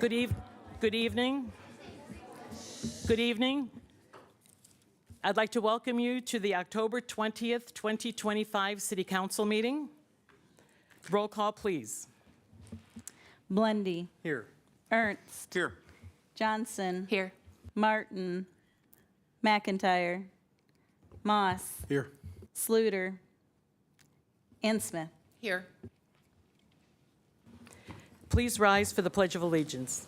Good evening. Good evening. I'd like to welcome you to the October 20th, 2025 City Council meeting. Roll call, please. Blendy. Here. Ernst. Here. Johnson. Here. Martin. McIntyre. Moss. Here. Sluter. And Smith. Here. Please rise for the Pledge of Allegiance.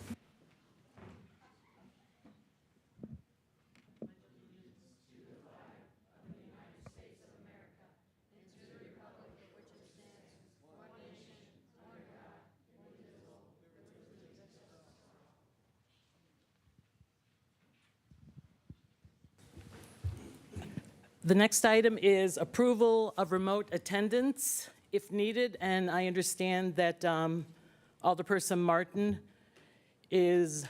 The next item is approval of remote attendance if needed, and I understand that Alderperson Martin is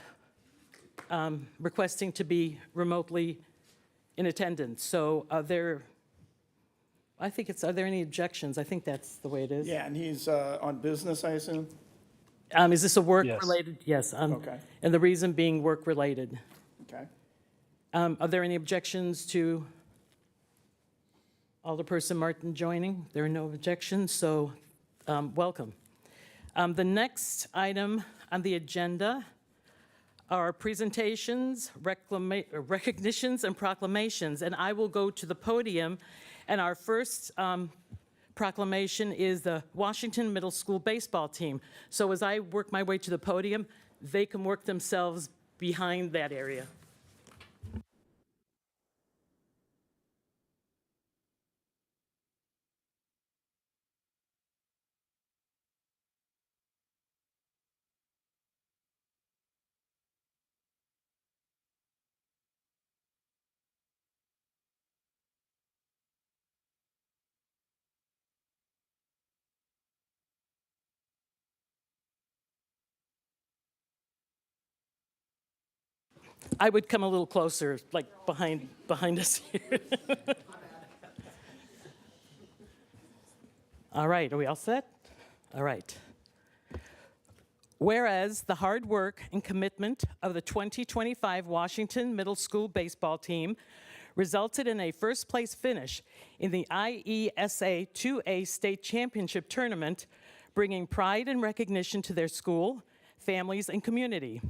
requesting to be remotely in attendance. So are there any objections? I think that's the way it is. Yeah, and he's on business, I assume? Is this a work-related? Yes. Okay. And the reason being work-related. Okay. Are there any objections to Alderperson Martin joining? There are no objections, so welcome. The next item on the agenda are presentations, recognitions, and proclamations. And I will go to the podium. And our first proclamation is the Washington Middle School baseball team. So as I work my way to the podium, they can work themselves behind that area. I would come a little closer, like behind us here. All right, are we all set? All right. Whereas the hard work and commitment of the 2025 Washington Middle School baseball team resulted in a first-place finish in the IESA 2A State Championship Tournament, bringing pride and recognition to their school, families, and community.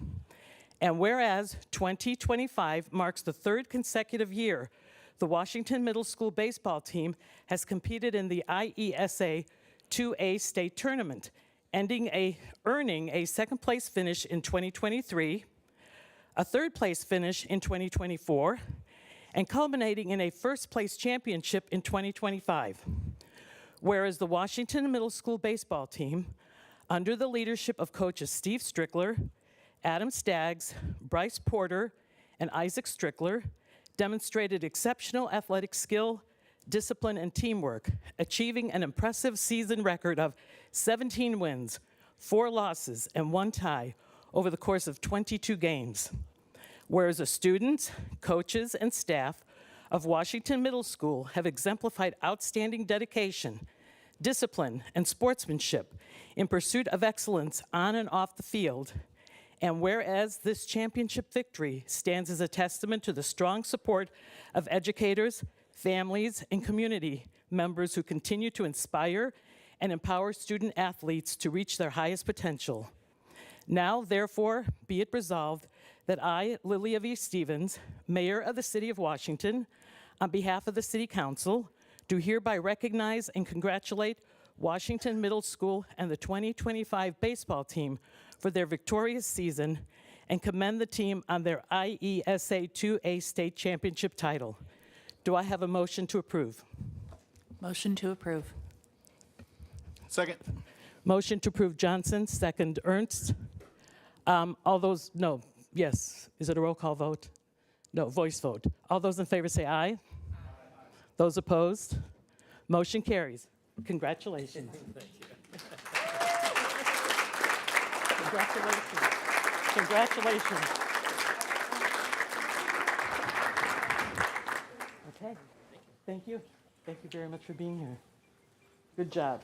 And whereas 2025 marks the third consecutive year the Washington Middle School baseball team has competed in the IESA 2A State Tournament, earning a second-place finish in 2023, a third-place finish in 2024, and culminating in a first-place championship in 2025. Whereas the Washington Middle School baseball team, under the leadership of coaches Steve Strickler, Adam Staggs, Bryce Porter, and Isaac Strickler, demonstrated exceptional athletic skill, discipline, and teamwork, achieving an impressive season record of 17 wins, 4 losses, and 1 tie over the course of 22 games. Whereas the students, coaches, and staff of Washington Middle School have exemplified outstanding dedication, discipline, and sportsmanship in pursuit of excellence on and off the field. And whereas this championship victory stands as a testament to the strong support of educators, families, and community members who continue to inspire and empower student athletes to reach their highest potential. Now, therefore, be it resolved that I, Lilia V. Stevens, Mayor of the City of Washington, on behalf of the City Council, do hereby recognize and congratulate Washington Middle School and the 2025 baseball team for their victorious season and commend the team on their IESA 2A State Championship title. Do I have a motion to approve? Motion to approve. Second. Motion to approve Johnson, second Ernst. Yes. Is it a roll call vote? No, voice vote. All those in favor say aye. Aye. Those opposed? Motion carries. Congratulations. Thank you. Congratulations. Okay. Thank you. Thank you very much for being here. Good job.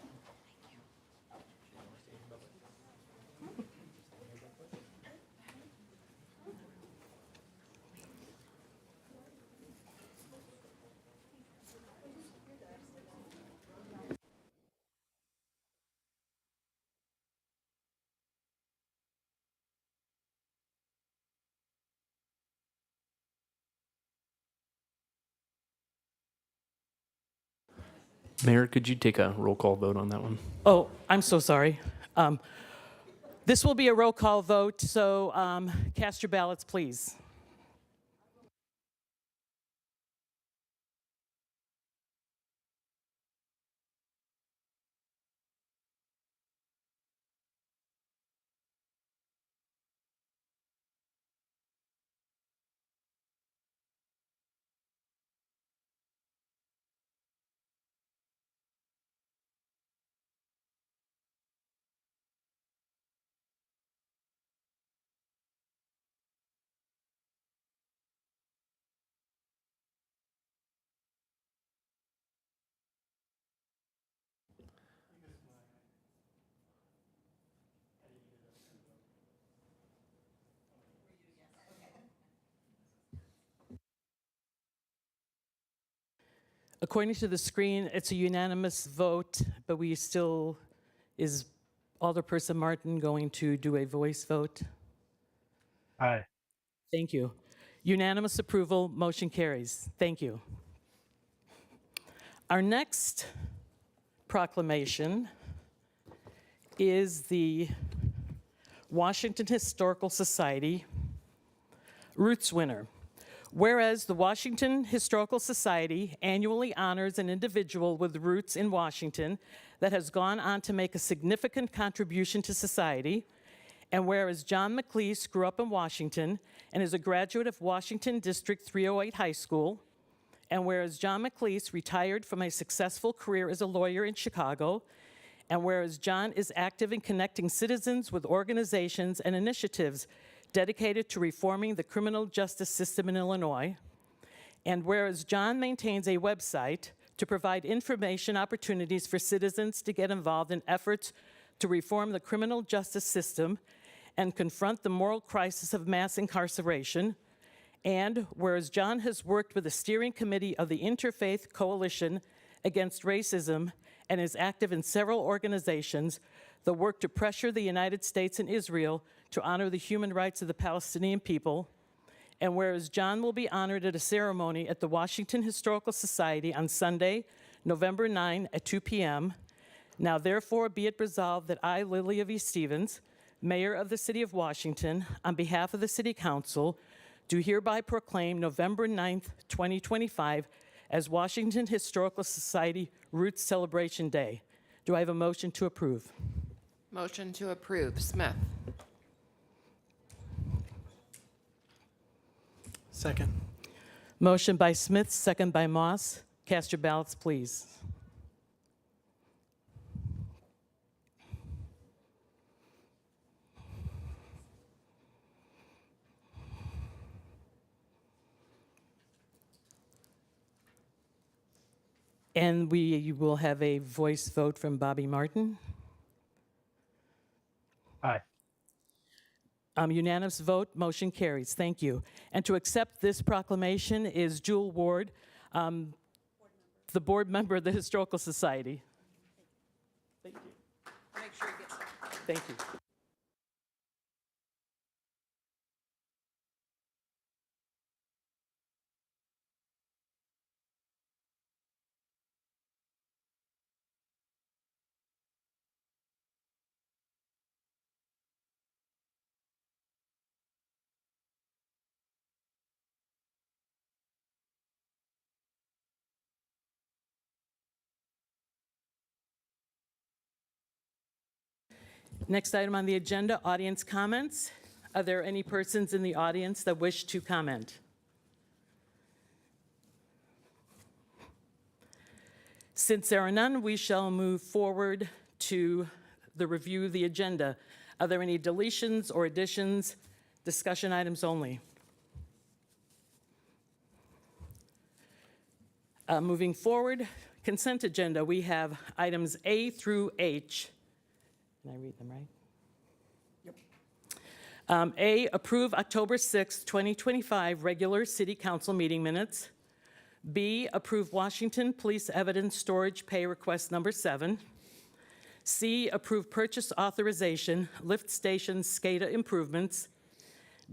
Mayor, could you take a roll call vote on that one? Oh, I'm so sorry. This will be a roll call vote, so cast your ballots, please. According to the screen, it's a unanimous vote, but is Alderperson Martin going to do a voice vote? Aye. Thank you. Unanimous approval, motion carries. Thank you. Our next proclamation is the Washington Historical Society Roots winner. Whereas the Washington Historical Society annually honors an individual with roots in Washington that has gone on to make a significant contribution to society, and whereas John McLeese grew up in Washington and is a graduate of Washington District 308 High School, and whereas John McLeese retired from a successful career as a lawyer in Chicago, and whereas John is active in connecting citizens with organizations and initiatives dedicated to reforming the criminal justice system in Illinois, and whereas John maintains a website to provide information opportunities for citizens to get involved in efforts to reform the criminal justice system and confront the moral crisis of mass incarceration, and whereas John has worked with the steering committee of the Interfaith Coalition Against Racism and is active in several organizations that work to pressure the United States and Israel to honor the human rights of the Palestinian people, and whereas John will be honored at a ceremony at the Washington Historical Society on Sunday, November 9 at 2 p.m., now therefore be it resolved that I, Lilia V. Stevens, Mayor of the City of Washington, on behalf of the City Council, do hereby proclaim November 9th, 2025 as Washington Historical Society Roots Celebration Day. Do I have a motion to approve? Motion to approve. Smith. Second. Motion by Smith, second by Moss. Cast your ballots, please. And we will have a voice vote from Bobby Martin. Aye. Unanimous vote, motion carries. Thank you. And to accept this proclamation is Jewel Ward, the board member of the Historical Society. Thank you. Make sure you get that. Thank you. Next item on the agenda, audience comments. Are there any persons in the audience that wish to comment? Since there are none, we shall move forward to the review of the agenda. Are there any deletions or additions? Discussion items only. Moving forward, consent agenda. We have items A through H. Can I read them right? Yep. A, approve October 6, 2025 regular city council meeting minutes. B, approve Washington Police Evidence Storage Pay Request number 7. C, approve purchase authorization, lift station SCADA improvements.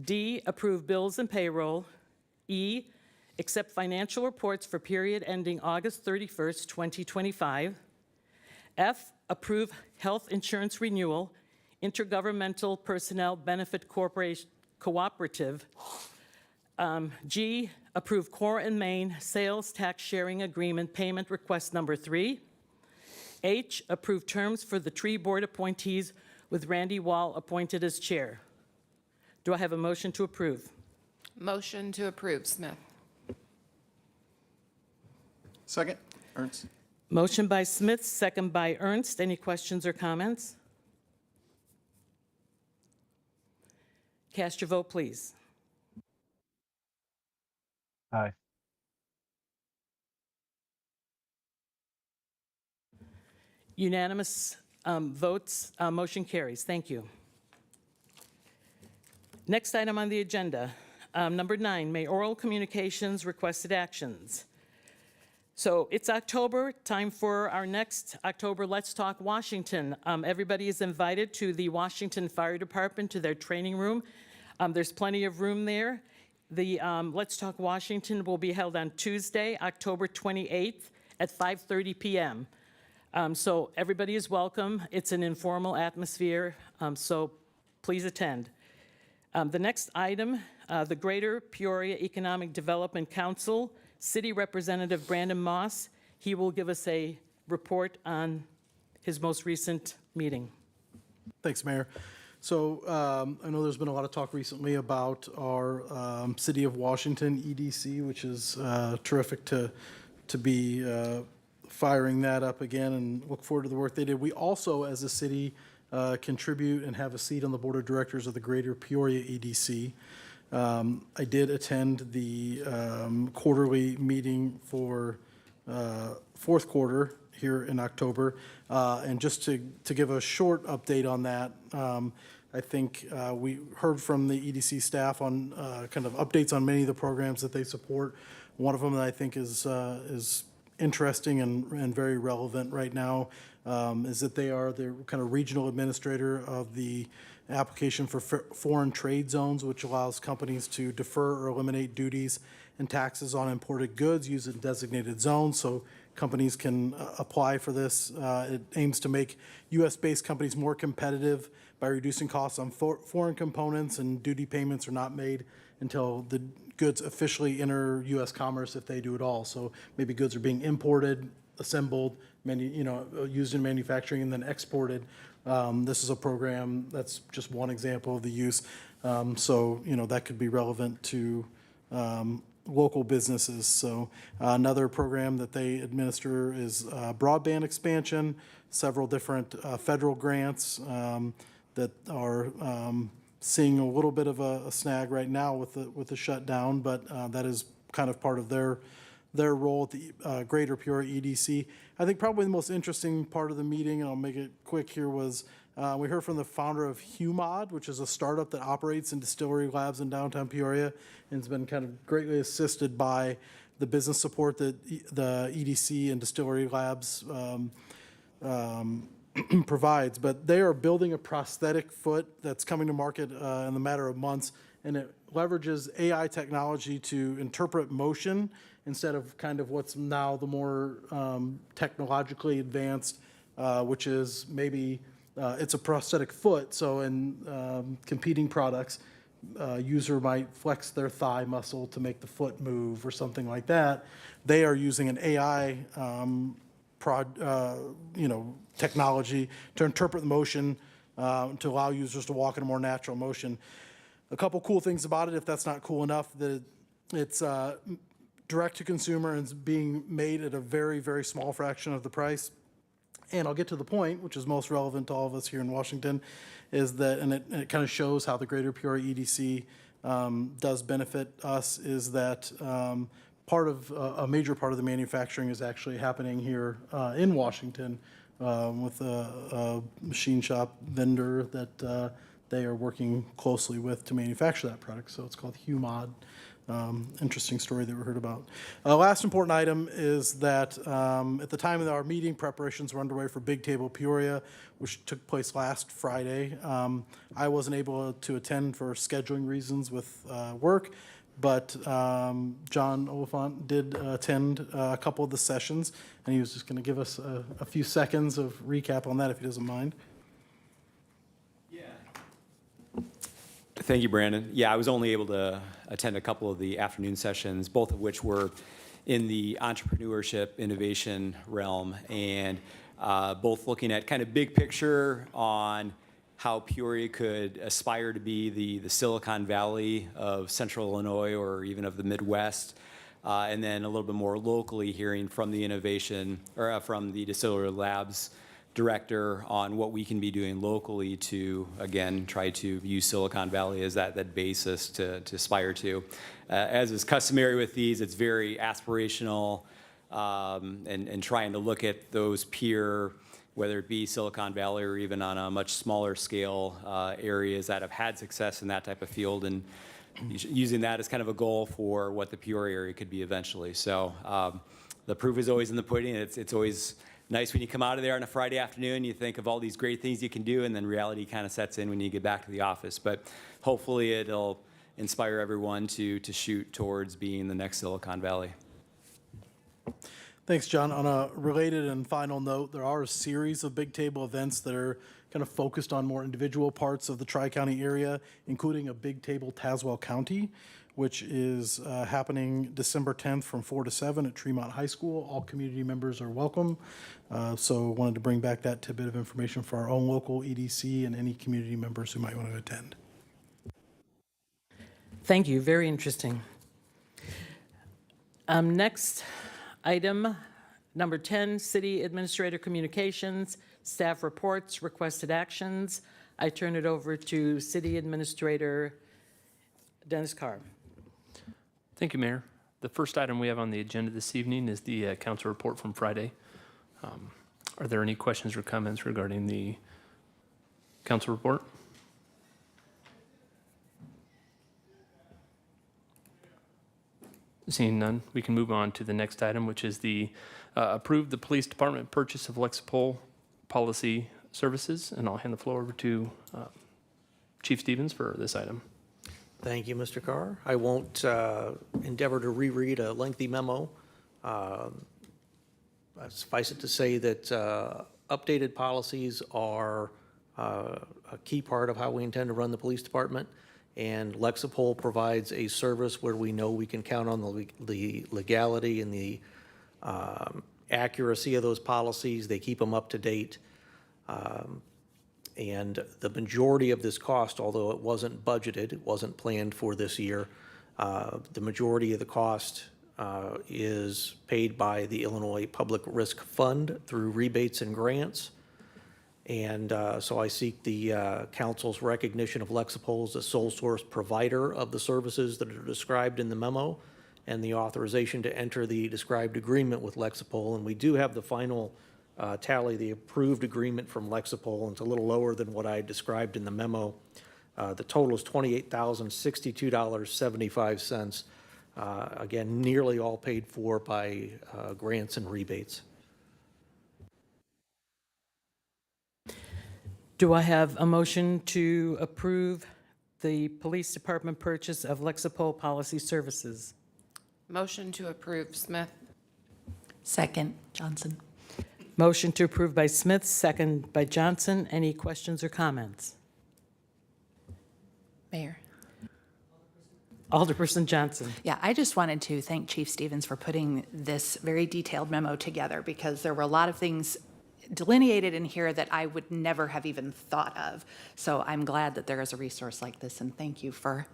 D, approve bills and payroll. E, accept financial reports for period ending August 31st, 2025. F, approve health insurance renewal, Intergovernmental Personnel Benefit Corporation Cooperative. G, approve Core and Main Sales Tax Sharing Agreement Payment Request Number 3. H, approve terms for the tree board appointees with Randy Wall appointed as chair. Do I have a motion to approve? Motion to approve, Smith. Second. Ernst. Motion by Smith, second by Ernst. Any questions or comments? Cast your vote, please. Aye. Unanimous votes, motion carries. Thank you. Next item on the agenda, number 9, mayoral communications requested actions. So it's October, time for our next October Let's Talk Washington. Everybody is invited to the Washington Fire Department, to their training room. There's plenty of room there. The Let's Talk Washington will be held on Tuesday, October 28th at 5:30 p.m. So everybody is welcome. It's an informal atmosphere, so please attend. The next item, the Greater Peoria Economic Development Council, City Representative Brandon Moss. He will give us a report on his most recent meeting. Thanks, Mayor. So I know there's been a lot of talk recently about our City of Washington EDC, which is terrific to be firing that up again, and look forward to the work they did. We also, as a city, contribute and have a seat on the Board of Directors of the Greater Peoria EDC. I did attend the quarterly meeting for fourth quarter here in October. And just to give a short update on that, I think we heard from the EDC staff on kind of updates on many of the programs that they support. One of them that I think is interesting and very relevant right now is that they are the kind of regional administrator of the application for foreign trade zones, which allows companies to defer or eliminate duties and taxes on imported goods used in designated zones. So companies can apply for this. It aims to make U.S.-based companies more competitive by reducing costs on foreign components, and duty payments are not made until the goods officially enter U.S. commerce, if they do at all. So maybe goods are being imported, assembled, used in manufacturing, and then exported. This is a program that's just one example of the use. So that could be relevant to local businesses. So another program that they administer is broadband expansion, several different federal grants that are seeing a little bit of a snag right now with the shutdown, but that is kind of part of their role at the Greater Peoria EDC. I think probably the most interesting part of the meeting, and I'll make it quick here, was we heard from the founder of HuMod, which is a startup that operates in distillery labs in downtown Peoria, and has been kind of greatly assisted by the business support that the EDC and distillery labs provides. But they are building a prosthetic foot that's coming to market in the matter of months, and it leverages AI technology to interpret motion instead of kind of what's now the more technologically advanced, which is maybe it's a prosthetic foot. So in competing products, user might flex their thigh muscle to make the foot move or something like that. They are using an AI technology to interpret the motion to allow users to walk in a more natural motion. A couple cool things about it, if that's not cool enough, that it's direct to consumer and is being made at a very, very small fraction of the price. And I'll get to the point, which is most relevant to all of us here in Washington, is that, and it kind of shows how the Greater Peoria EDC does benefit us, is that a major part of the manufacturing is actually happening here in Washington with a machine shop vendor that they are working closely with to manufacture that product. So it's called HuMod. Interesting story that we heard about. Last important item is that at the time of our meeting, preparations were underway for Big Table Peoria, which took place last Friday. I wasn't able to attend for scheduling reasons with work, but John Oliphant did attend a couple of the sessions, and he was just going to give us a few seconds of recap on that, if he doesn't mind. Thank you, Brandon. Yeah, I was only able to attend a couple of the afternoon sessions, both of which were in the entrepreneurship innovation realm, and both looking at kind of big picture on how Peoria could aspire to be the Silicon Valley of Central Illinois or even of the Midwest, and then a little bit more locally hearing from the innovation or from the Distillery Labs director on what we can be doing locally to, again, try to use Silicon Valley as that basis to aspire to. As is customary with these, it's very aspirational and trying to look at those peer, whether it be Silicon Valley or even on a much smaller scale areas that have had success in that type of field, and using that as kind of a goal for what the Peoria area could be eventually. So the proof is always in the pudding. It's always nice when you come out of there on a Friday afternoon, you think of all these great things you can do, and then reality kind of sets in when you get back to the office. But hopefully it'll inspire everyone to shoot towards being the next Silicon Valley. Thanks, John. On a related and final note, there are a series of Big Table events that are kind of focused on more individual parts of the Tri-County area, including a Big Table Tazewell County, which is happening December 10th from 4 to 7 at Tremont High School. All community members are welcome. So wanted to bring back that tidbit of information for our own local EDC and any community members who might want to attend. Thank you, very interesting. Next item, number 10, City Administrator Communications, Staff Reports, Requested Actions. I turn it over to City Administrator Dennis Carr. Thank you, Mayor. The first item we have on the agenda this evening is the council report from Friday. Are there any questions or comments regarding the council report? Seeing none, we can move on to the next item, which is the approve the police department purchase of Lexipol policy services, and I'll hand the floor over to Chief Stevens for this item. Thank you, Mr. Carr. I won't endeavor to reread a lengthy memo. Suffice it to say that updated policies are a key part of how we intend to run the police department, and Lexipol provides a service where we know we can count on the legality and the accuracy of those policies. They keep them up to date. And the majority of this cost, although it wasn't budgeted, it wasn't planned for this year, the majority of the cost is paid by the Illinois Public Risk Fund through rebates and grants. And so I seek the council's recognition of Lexipol as a sole source provider of the services that are described in the memo, and the authorization to enter the described agreement with Lexipol. And we do have the final tally, the approved agreement from Lexipol, and it's a little lower than what I described in the memo. The total is $28,062.75. Again, nearly all paid for by grants and rebates. Do I have a motion to approve the police department purchase of Lexipol policy services? Motion to approve, Smith. Second, Johnson. Motion to approve by Smith, second by Johnson. Any questions or comments? Mayor. Alderperson Johnson. Yeah, I just wanted to thank Chief Stevens for putting this very detailed memo together, because there were a lot of things delineated in here that I would never have even thought of. So I'm glad that there is a resource like this, and thank you for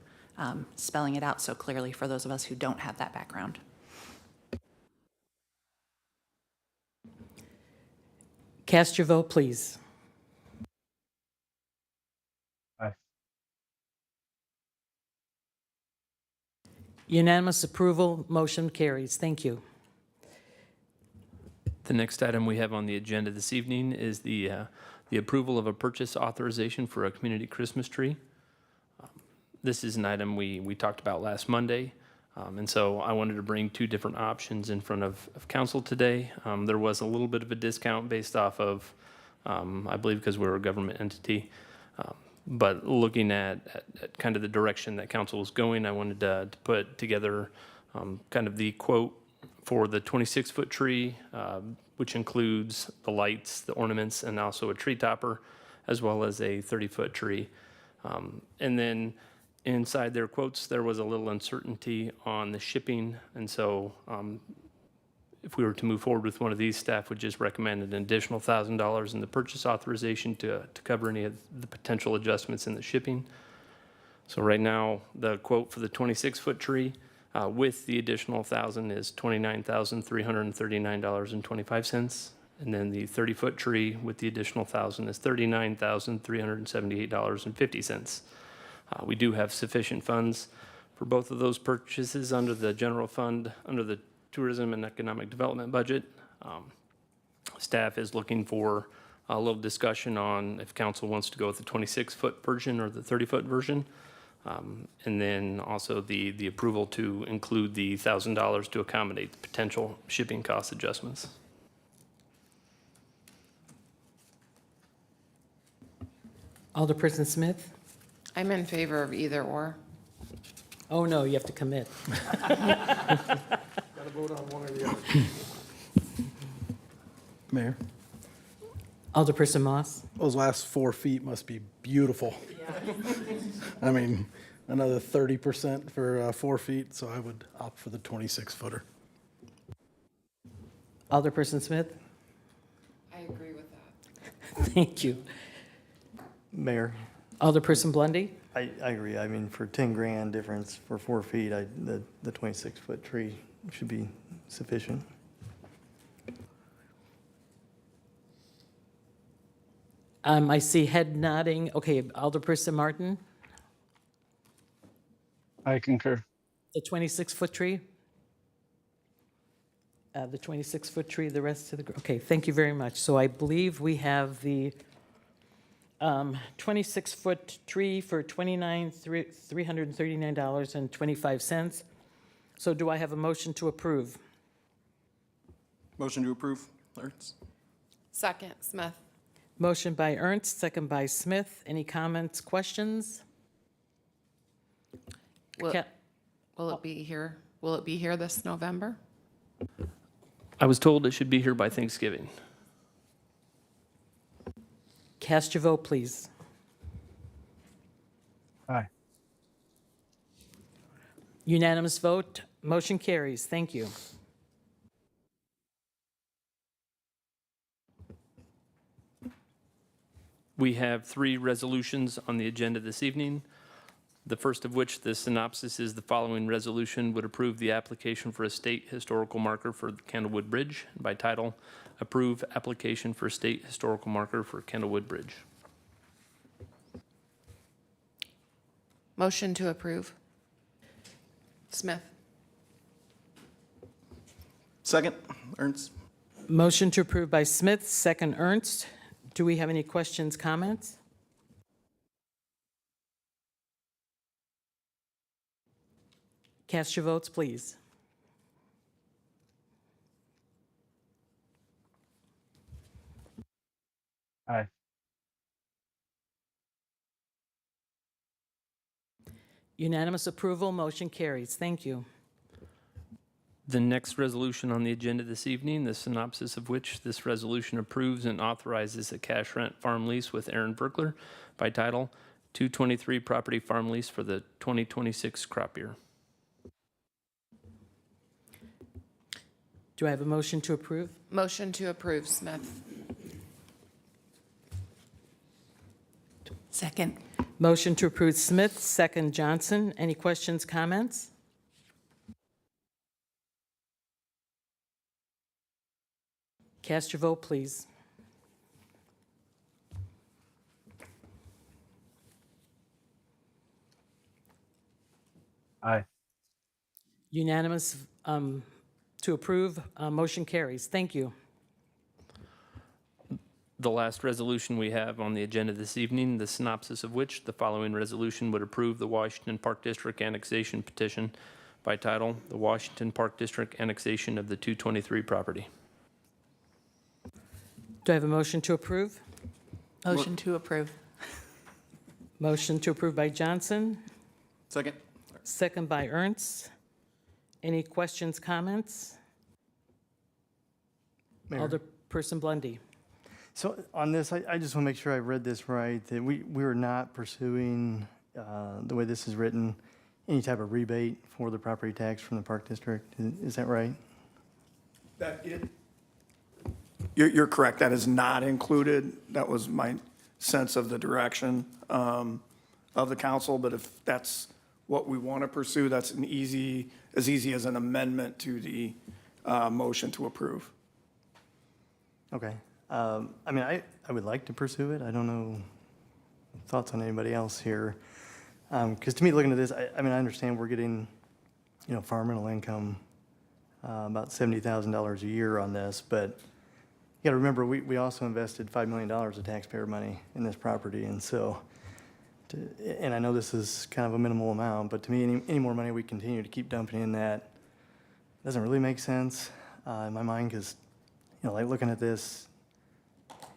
spelling it out so clearly for those of us who don't have that background. Cast your vote, please. Aye. Unanimous approval, motion carries. Thank you. The next item we have on the agenda this evening is the approval of a purchase authorization for a community Christmas tree. This is an item we talked about last Monday, and so I wanted to bring two different options in front of council today. There was a little bit of a discount based off of, I believe because we're a government entity, But looking at kind of the direction that council was going, I wanted to put together kind of the quote for the 26-foot tree, which includes the lights, the ornaments, and also a tree topper, as well as a 30-foot tree. And then inside their quotes, there was a little uncertainty on the shipping. And so if we were to move forward with one of these, staff would just recommend an additional $1,000 in the purchase authorization to cover any of the potential adjustments in the shipping. So right now, the quote for the 26-foot tree with the additional 1,000 is $29,339.25. And then the 30-foot tree with the additional 1,000 is $39,378.50. We do have sufficient funds for both of those purchases under the general fund, under the Tourism and Economic Development budget. Staff is looking for a little discussion on if council wants to go with the 26-foot version or the 30-foot version. And then also the approval to include the $1,000 to accommodate the potential shipping cost adjustments. Alderperson Smith? I'm in favor of either or. Oh, no, you have to commit. Got to vote on one or the other. Mayor, Alderperson Moss? those last 4 feet must be beautiful. I mean, another 30% for 4 feet, so I would opt for the 26-footer. Alderperson Smith? I agree with that. Thank you. Mayor, Alderperson Blundy? I agree. I mean, for 10 grand difference for 4 feet, the 26-foot tree should be sufficient. I see head nodding. Okay, Alderperson Martin, I concur. the 26-foot tree? The 26-foot tree, the rest of the, okay, thank you very much. So I believe we have the 26-foot tree for $339.25. So do I have a motion to approve? Motion to approve, Ernst. Second, Smith. Motion by Ernst, second by Smith. Any comments, questions? Will Ca- will it be here? Will it be here this November? I was told it should be here by Thanksgiving. Cast your vote, please. Aye. Unanimous vote, motion carries. Thank you. We have 3 resolutions on the agenda this evening. The first of which, the synopsis is the following resolution would approve the application for a state historical marker for the Candlewood Bridge. By title, approve application for state historical marker for Candlewood Bridge. Motion to approve. Smith. Second, Ernst. Motion to approve by Smith, second Ernst. Do we have any questions, comments? Cast your votes, please. Aye. Unanimous approval, motion carries. Thank you. The next resolution on the agenda this evening, the synopsis of which this resolution approves and authorizes a cash rent farm lease with Aaron Verkler by title, 223 property farm lease for the 2026 crop year. Do I have a motion to approve? Motion to approve, Smith. Second. Motion to approve Smith, second Johnson. Any questions, comments? Cast your vote, please. Aye. Unanimous to approve, motion carries. Thank you. The last resolution we have on the agenda this evening, the synopsis of which, the following resolution would approve the Washington Park District annexation petition by title, the Washington Park District annexation of the 223 property. Do I have a motion to approve? Motion to approve. Motion to approve by Johnson, Second. second by Ernst. Any questions, comments? Mayor. Alderperson Blondie. So on this, I just want to make sure I read this right, that we are not pursuing, the way this is written, any type of rebate for the property tax from the Park District. Is that right? You're correct, that is not included. That was my sense of the direction of the council, but if that's what we want to pursue, that's as easy as an amendment to the motion to approve. Okay. I mean, I would like to pursue it. I don't know, thoughts on anybody else here. Because to me, looking at this, I mean, I understand we're getting, farm rental income, about $70,000 a year on this, but you got to remember, we also invested $5 million of taxpayer money in this property, and so, and I know this is kind of a minimal amount, but to me, any more money we continue to keep dumping in that doesn't really make sense in my mind, because, like looking at this,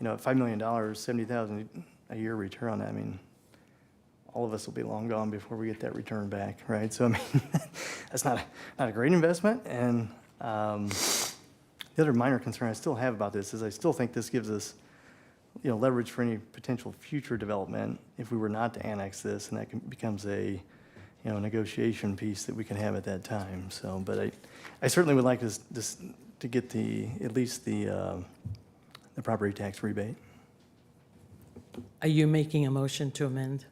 at $5 million, $70,000 a year return on that, I mean, all of us will be long gone before we get that return back, right? So, I mean, that's not a great investment. And the other minor concern I still have about this is I still think this gives us, leverage for any potential future development if we were not to annex this, and that becomes a, negotiation piece that we can have at that time. So, but I certainly would like this to get at least the property tax rebate. Are you making a motion to amend?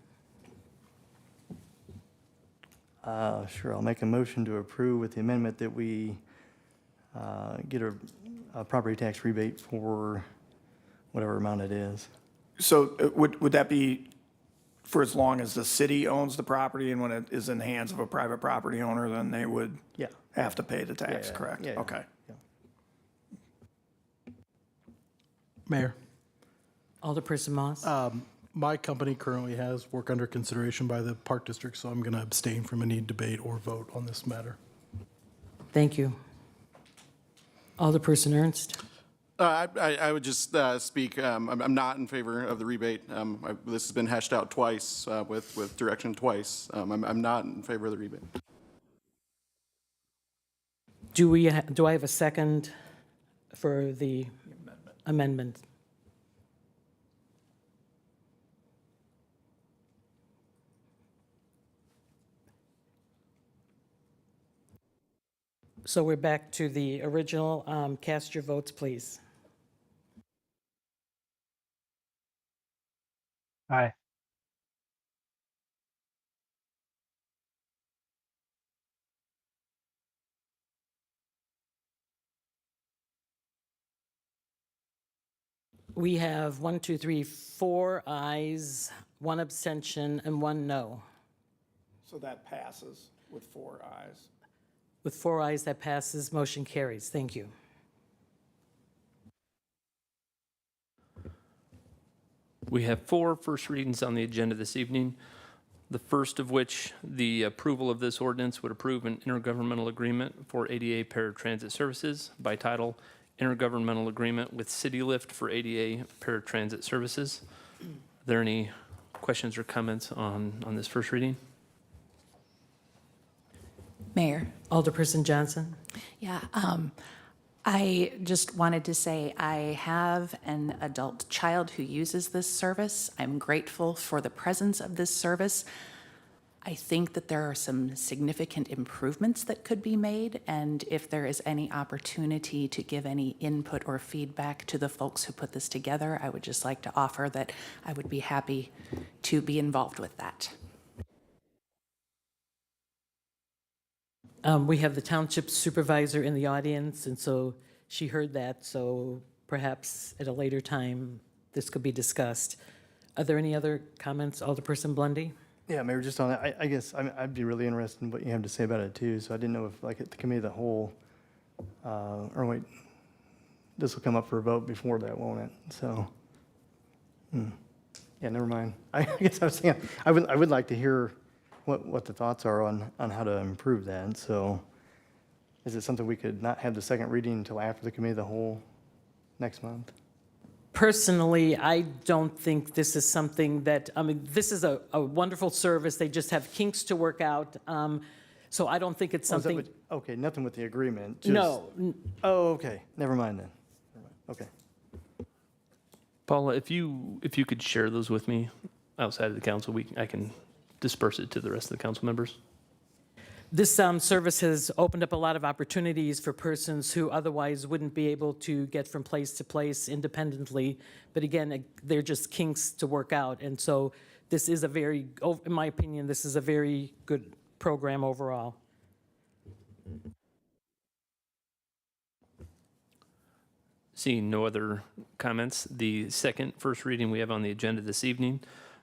Sure, I'll make a motion to approve with the amendment that we get a property tax rebate for whatever amount it is. So would that be for as long as the city owns the property, and when it is in the hands of a private property owner, then they would Yeah. have to pay the tax, Yeah, correct? yeah, Okay. yeah. Mayor, Alderperson Moss. my company currently has work under consideration by the Park District, so I'm going to abstain from any debate or vote on this matter. Thank you. Alderperson Ernst. I would just speak, I'm not in favor of the rebate. This has been hashed out twice with direction twice. I'm not in favor of the rebate. Do I have a second for the amendment? So we're back to the original. Cast your votes, please. Aye. We have 1, 2, 3, 4 ayes, 1 abstention, and 1 no. So that passes with 4 ayes. With 4 ayes, that passes. Motion carries. Thank you. We have 4 first readings on the agenda this evening. The first of which, the approval of this ordinance would approve an intergovernmental agreement for ADA paratransit services, by title, Intergovernmental Agreement with CityLift for ADA paratransit services. Are there any questions or comments on this first reading? Mayor. Alderperson Johnson. Yeah, I just wanted to say I have an adult child who uses this service. I'm grateful for the presence of this service. I think that there are some significant improvements that could be made, and if there is any opportunity to give any input or feedback to the folks who put this together, I would just like to offer that I would be happy to be involved with that. We have the township supervisor in the audience, and so she heard that, so perhaps at a later time, this could be discussed. Are there any other comments, Alderperson Blondie? Yeah, Mayor, just on that, I guess I'd be really interested in what you have to say about it too. So I didn't know if, like, at the committee of the whole, or wait, this will come up for a vote before that, won't it? So, yeah, never mind. I guess I was saying I would like to hear what the thoughts are on how to improve that. So, is it something we could not have the second reading until after the committee of the whole next month? Personally, I don't think this is something that, I mean, this is a wonderful service. They just have kinks to work out. So I don't think it's Oh, is that something, what- Okay, nothing with the agreement. just- no, Oh, okay, never mind then. Okay. Paula, if you could share those with me outside of the council, I can disperse it to the rest of the council members. this service has opened up a lot of opportunities for persons who otherwise wouldn't be able to get from place to place independently. But again, they're just kinks to work out. And so this is a very, in my opinion, this is a very good program overall. Seeing no other comments, the second first reading we have on the agenda this evening,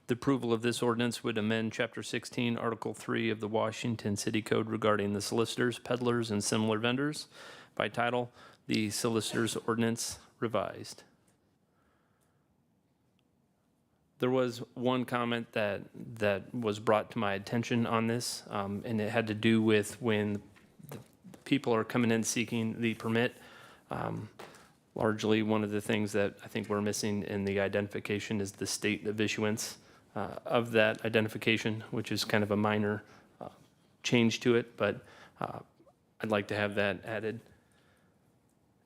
the approval of this ordinance would amend Chapter 16, Article 3 of the Washington City Code regarding the solicitors, peddlers, and similar vendors by title, the Solicitors Ordinance Revised. There was one comment that was brought to my attention on this, and it had to do with when the people are coming in seeking the permit. Largely, one of the things that I think we're missing in the identification is the state of issuance of that identification, which is kind of a minor change to it, but I'd like to have that added.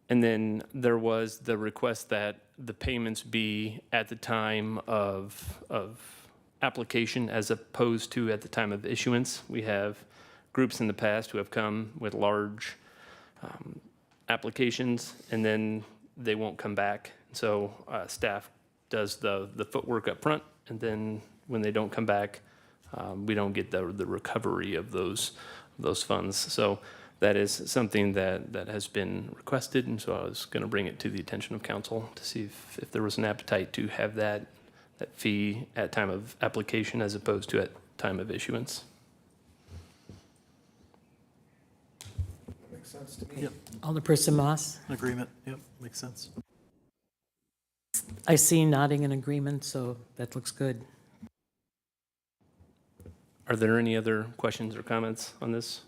And then there was the request that the payments be at the time of application as opposed to at the time of issuance. We have groups in the past who have come with large applications and then they won't come back. So staff does the footwork up front, and then when they don't come back, we don't get the recovery of those funds. So that is something that has been requested, and so I was going to bring it to the attention of council to see if there was an appetite to have that fee at time of application as opposed to at time of issuance. Makes sense to me. Yep, Alderperson Moss? agreement, yep, makes sense. I see nodding in agreement, so that looks good. Are there any other questions or comments on this?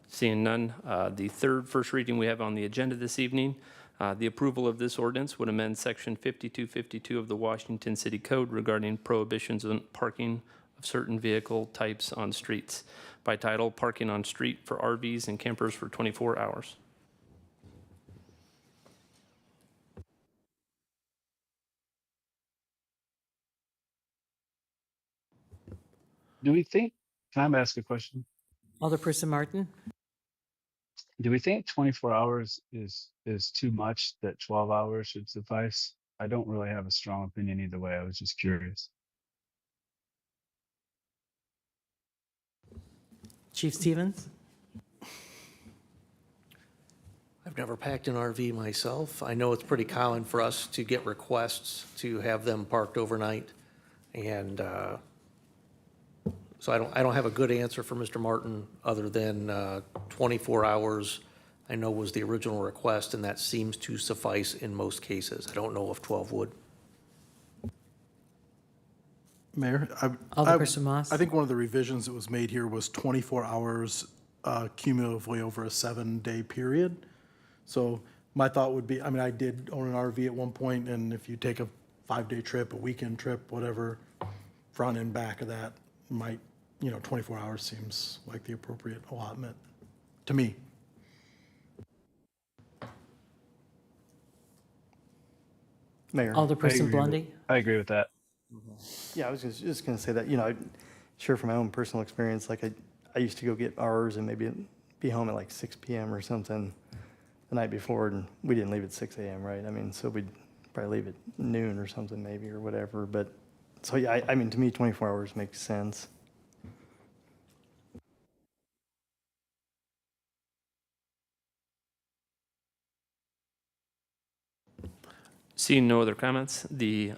Seeing none, the third first reading we have on the agenda this evening, the approval of this ordinance would amend Section 5252 of the Washington City Code regarding prohibitions on parking of certain vehicle types on streets by title, Parking on Street for RVs and Campers for 24 hours. Do we think, can I ask a question? Alderperson Martin? Do we think 24 hours is too much, that 12 hours should suffice? I don't really have a strong opinion either way. I was just curious. Chief Stevens? I've never packed an RV myself. I know it's pretty common for us to get requests to have them parked overnight. And so I don't have a good answer for Mr. Martin other than 24 hours, I know was the original request, and that seems to suffice in most cases. I don't know if 12 would. Mayor, Alderperson Moss? I think one of the revisions that was made here was 24 hours cumulatively over a 7-day period. So my thought would be, I mean, I did own an RV at one point, and if you take a 5-day trip, a weekend trip, whatever, front and back of that, might, 24 hours seems like the appropriate allotment to me. Mayor? Alderperson Blondie? I agree with that. Yeah, I was just going to say that, I share from my own personal experience, like I used to go get ours and maybe be home at like 6 p.m. or something the night before, and we didn't leave at 6 a.m., right? I mean, so we'd probably leave at noon or something maybe or whatever. But, so yeah, I mean, to me, 24 hours makes sense. Seeing no other comments, the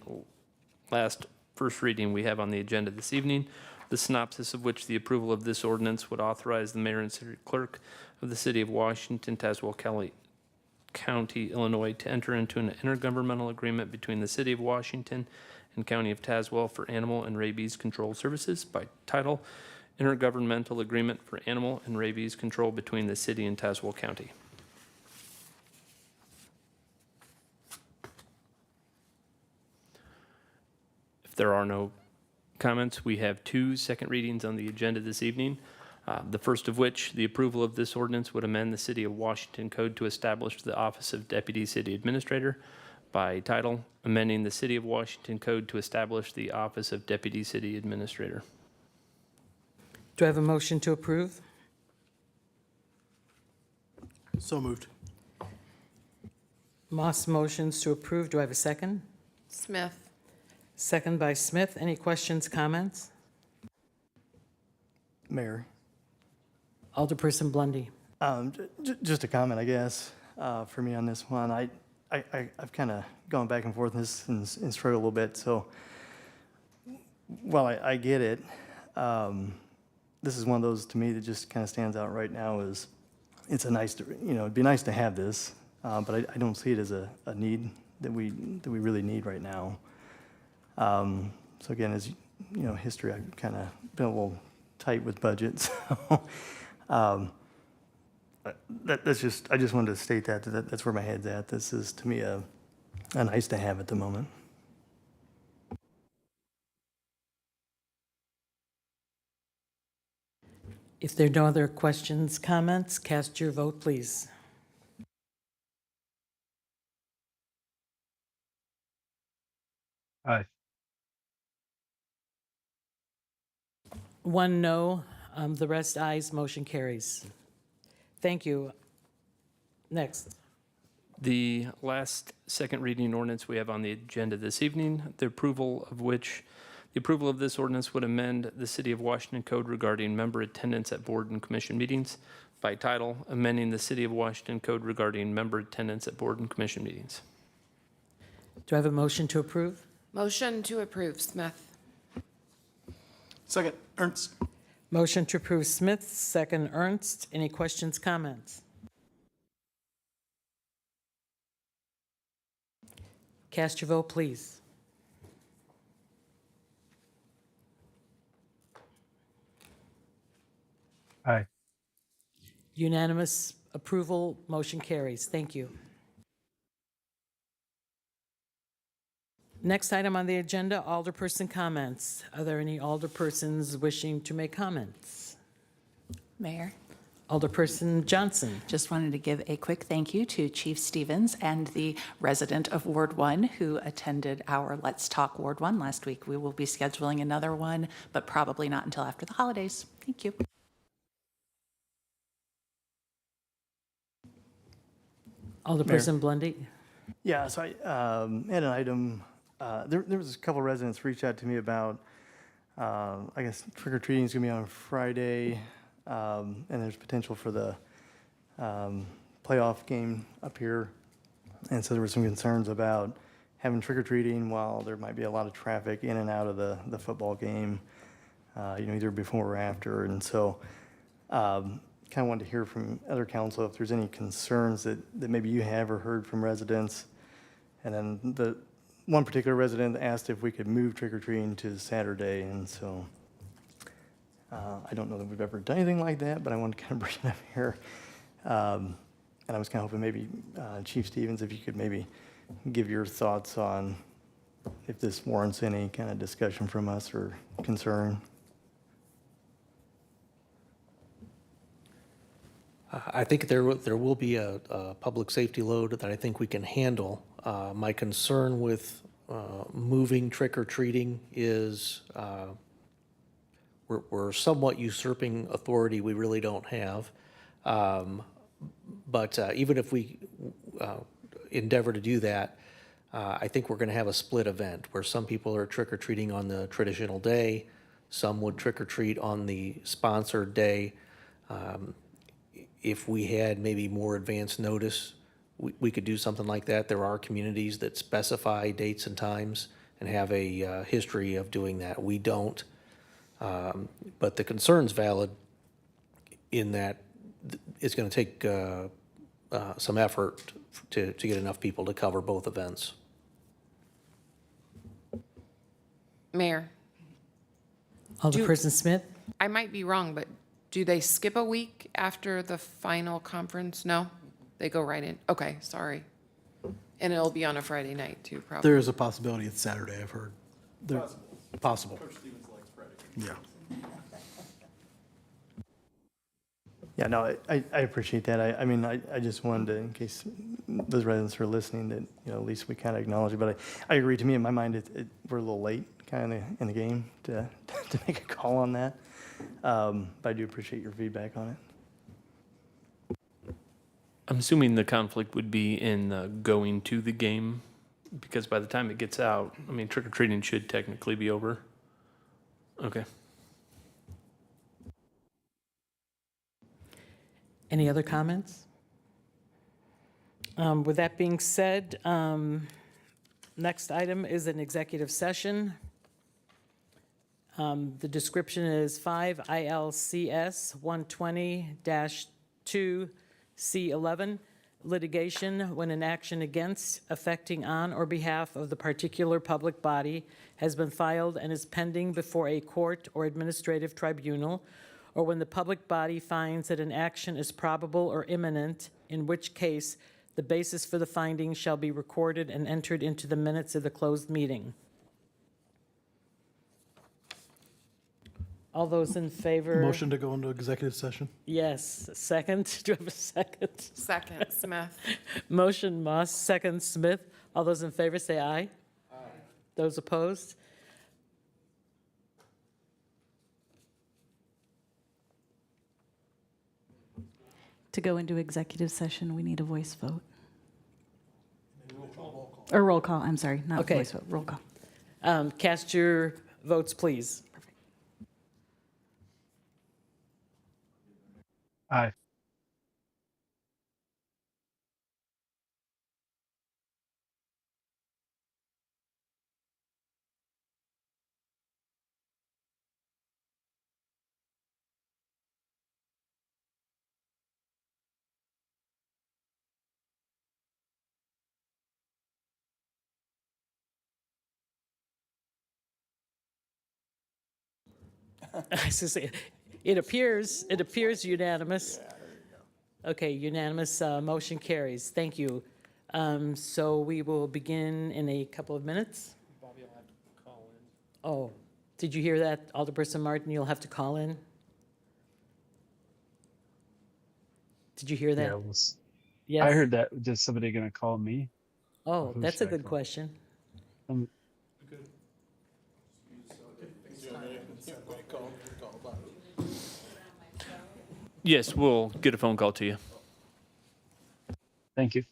last first reading we have on the agenda this evening, the synopsis of which the approval of this ordinance would authorize the mayor and city clerk of the city of Washington, Tazewell County, Illinois, to enter into an intergovernmental agreement between the city of Washington and county of Tazewell for animal and rabies control services by title, Intergovernmental Agreement for Animal and Rabies Control between the city and Tazewell County. If there are no comments, we have 2 second readings on the agenda this evening. The first of which, the approval of this ordinance would amend the City of Washington Code to establish the Office of Deputy City Administrator by title, amending the City of Washington Code to establish the Office of Deputy City Administrator. Do I have a motion to approve? So moved. Moss motions to approve. Do I have a second? Smith. Second by Smith. Any questions, comments? Mayor, Alderperson Blondie. just a comment, I guess, for me on this one. I've kind of gone back and forth in this and struggled a little bit. So, while I get it, this is one of those to me that just kind of stands out right now. Is it's a nice, it'd be nice to have this, but I don't see it as a need that we really need right now. So again, as you know, history, I've kind of been a little tight with budgets. That's just, I just wanted to state that's where my head's at. This is, to me, a nice to have at the moment. If there are no other questions, comments, cast your vote, please. Aye. 1 no, the rest ayes, motion carries. Thank you. Next. The last second reading ordinance we have on the agenda this evening, the approval of this ordinance would amend the City of Washington Code regarding member attendance at board and commission meetings by title, amending the City of Washington Code regarding member attendance at board and commission meetings. Do I have a motion to approve? Motion to approve, Smith. Second, Ernst. Motion to approve Smith, second Ernst. Any questions, comments? Cast your vote, please. Aye. Unanimous approval, motion carries. Thank you. Next item on the agenda, alderperson comments. Are there any alderpersons wishing to make comments? Mayor, Alderperson Johnson. just wanted to give a quick thank you to Chief Stevens and the resident of Ward 1 who attended our Let's Talk Ward 1 last week. We will be scheduling another one, but probably not until after the holidays. Thank you. Alderperson Blondie. Yeah, so I had an item, there was a couple residents reached out to me about, I guess trick or treating is gonna be on Friday, and there's potential for the playoff game up here. And so there were some concerns about having trick or treating while there might be a lot of traffic in and out of the football game, either before or after. And so kind of wanted to hear from other council if there's any concerns that maybe you have or heard from residents. And then the one particular resident asked if we could move trick-or-treating to Saturday, and so I don't know that we've ever done anything like that, but I wanted to kind of bring it up here. And I was kind of hoping maybe Chief Stevens, if you could maybe give your thoughts on if this warrants any kind of discussion from us or concern. I think there will be a public safety load that I think we can handle. My concern with moving trick-or-treating is we're somewhat usurping authority we really don't have. But even if we endeavor to do that, I think we're going to have a split event where some people are trick-or-treating on the traditional day, some would trick-or-treat on the sponsored day. If we had maybe more advanced notice, we could do something like that. There are communities that specify dates and times and have a history of doing that. We don't. But the concern's valid in that it's going to take some effort to get enough people to cover both events. Mayor, Alderperson Smith. I might be wrong, but do they skip a week after the final conference? No? They go right in? Okay, sorry. And it'll be on a Friday night too, probably. There is a possibility it's Saturday, I've heard. They're possible. Yeah. Yeah, no, I appreciate that. I mean, I just wanted to, in case those residents are listening, that, at least we kind of acknowledge it. But I agree, to me, in my mind, we're a little late kind of in the game to make a call on that. But I do appreciate your feedback on it. I'm assuming the conflict would be in going to the game, because by the time it gets out, I mean, trick or treating should technically be over. Okay. Any other comments? With that being said, next item is an executive session. The description is 5 ILCS 120-2C11, litigation when an action against, affecting on, or behalf of the particular public body has been filed and is pending before a court or administrative tribunal, or when the public body finds that an action is probable or imminent, in which case the basis for the finding shall be recorded and entered into the minutes of the closed meeting. All those in favor? Motion to go into executive session? Yes. Second? Do you have a second? Second, Smith. Motion Moss, second Smith. All those in favor say aye. Aye. Those opposed? To go into executive session, we need a voice vote. Or roll call, I'm sorry, not Okay. voice vote, roll call. Cast your votes, please. Aye. I was gonna say, it appears unanimous. Okay, unanimous, motion carries. Thank you. So we will begin in a couple of minutes. Bobby will have to call in. Oh, did you hear that, Alderperson Martin? You'll have to call in? Did you hear Yeah, that? I heard that. Is somebody going to call me? Oh, Who that's a should I good call? question. Um, Yes, we'll get a phone call to you. Thank you.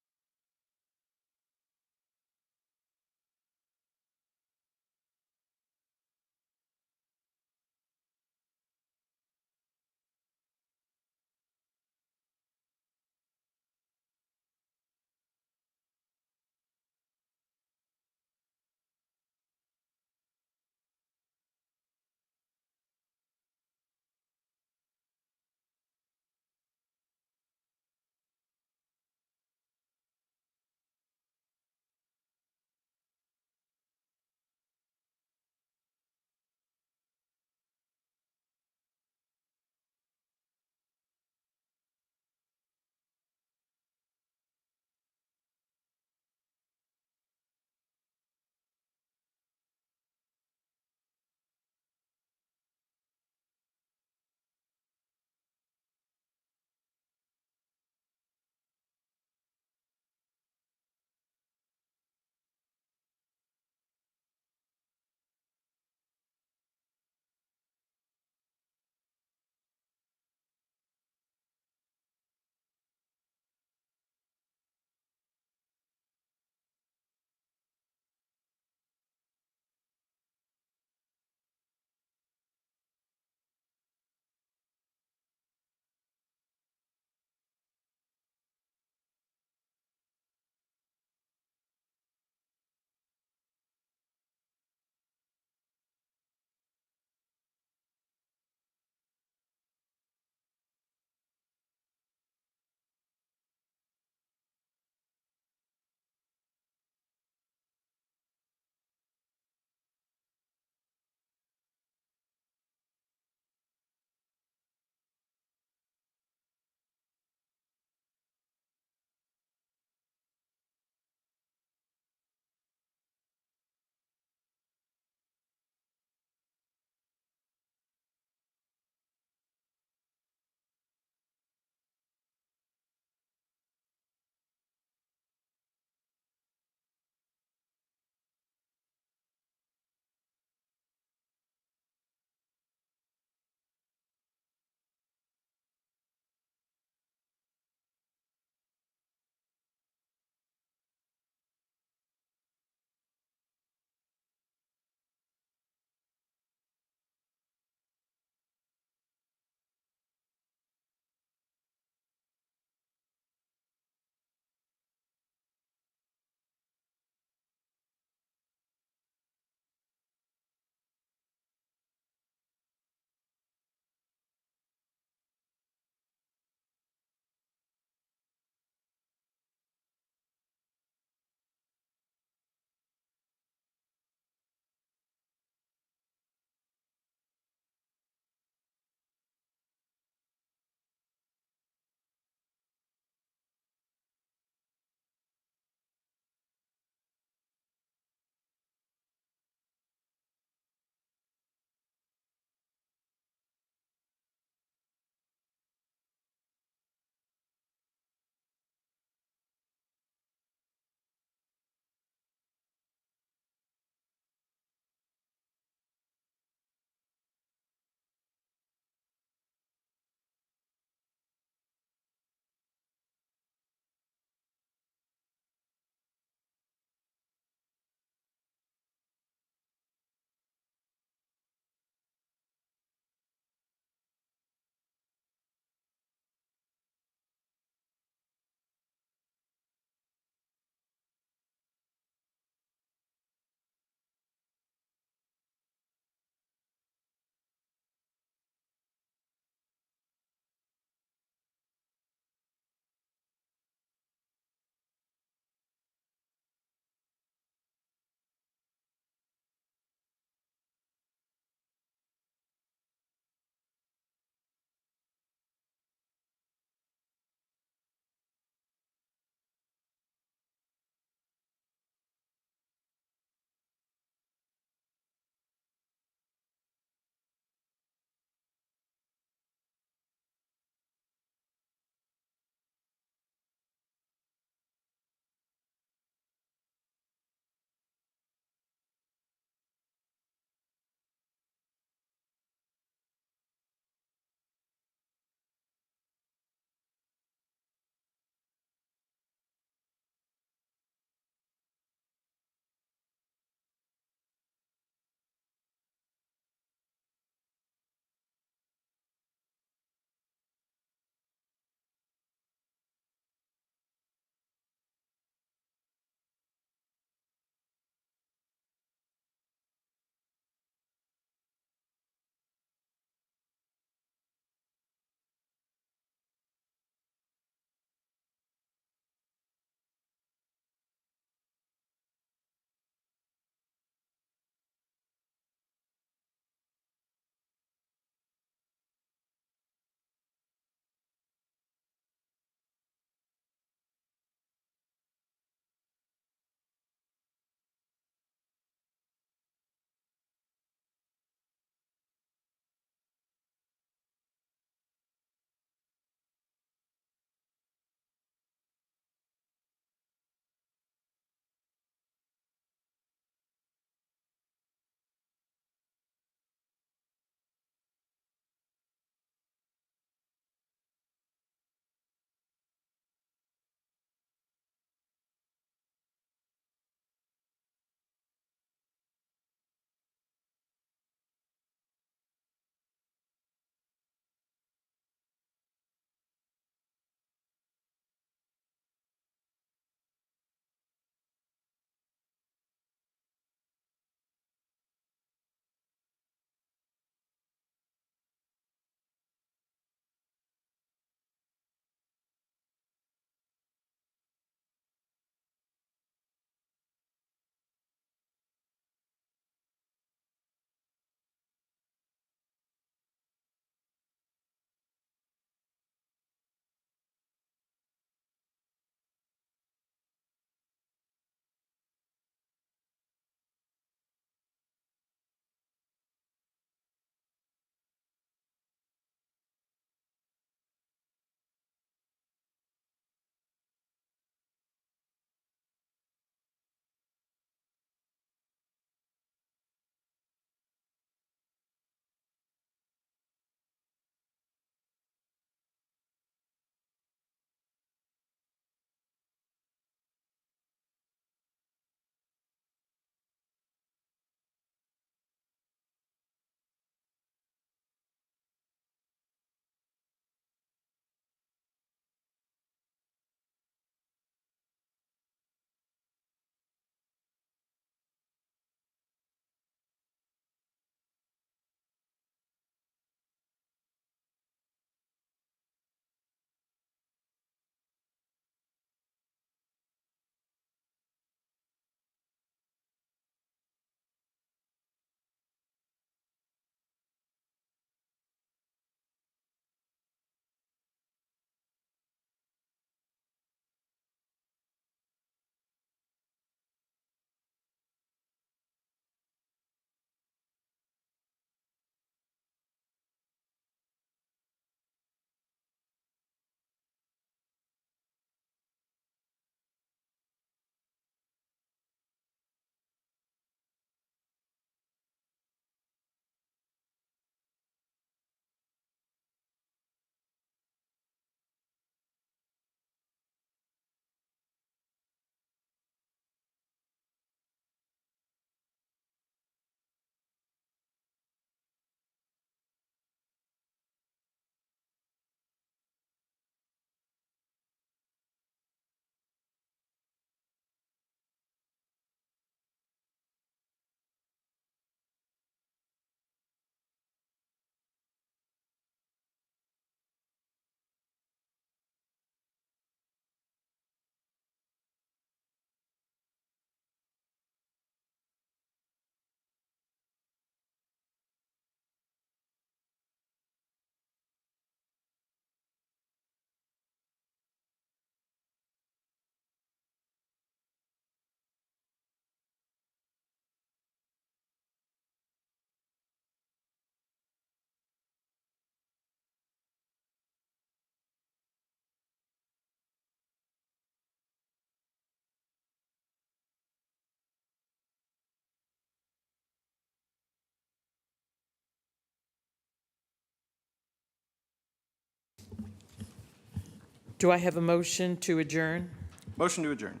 Do I have a motion to adjourn? Motion to adjourn.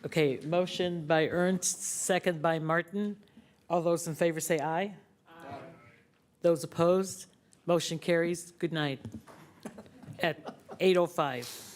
Okay, motion by Ernst, second by Martin. All those in favor say aye. Aye. Those opposed, motion carries. Good night. At 8:05.